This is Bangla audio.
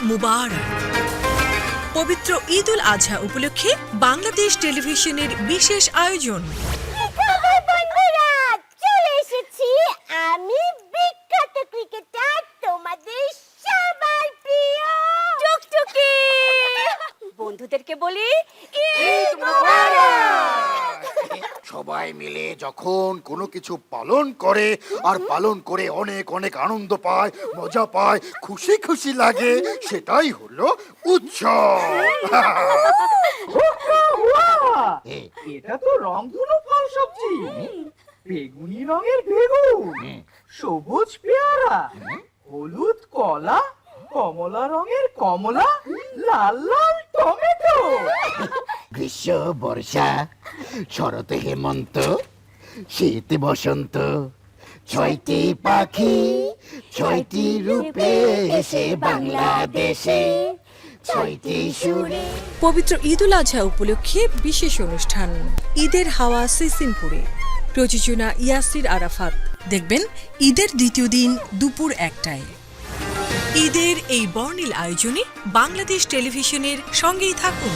মুবারক। পবিত্র ঈদ উল আজহা উপলক্ষে বাংলাদেশ টেলিভিশনের বিশেষ আয়োজন। বন্ধুরা, চলে এসেছি আমি, বিখ্যাত ক্রিকেটার, তোমাদের সবার প্রিয় টুকটুকি। বন্ধুদেরকে বলি ঈদ মুবারক। সবাই মিলে যখন কোনো কিছু পালন করে আর পালন করে অনেক অনেক আনন্দ পায়, মজা পায়, খুশি খুশি লাগে, সেটাই হলো উৎসব। এটা তো রংধনু ফল সবজি। বেগুনি রঙের বেগুন, সবুজ পেয়ারা, হলুদ কলা, কমলা রঙের কমলা, লাল লাল টমেটো। গ্রীষ্ম, বর্ষা, শরৎ, হেমন্ত, শীত, বসন্ত, ছয়টি পাখি, ছয়টি রূপে এসে বাংলাদেশে, ছয়টি সুরে। পবিত্র ঈদ উল আজহা উপলক্ষে বিশেষ অনুষ্ঠান ঈদের হাওয়া সিসিমপুরে। প্রযোজনা ইয়াসির আরাফাত। দেখবেন ঈদের দ্বিতীয় দিন দুপুর 1টায়। ঈদের এই বর্ণিল আয়োজনে বাংলাদেশ টেলিভিশনের সঙ্গেই থাকুন।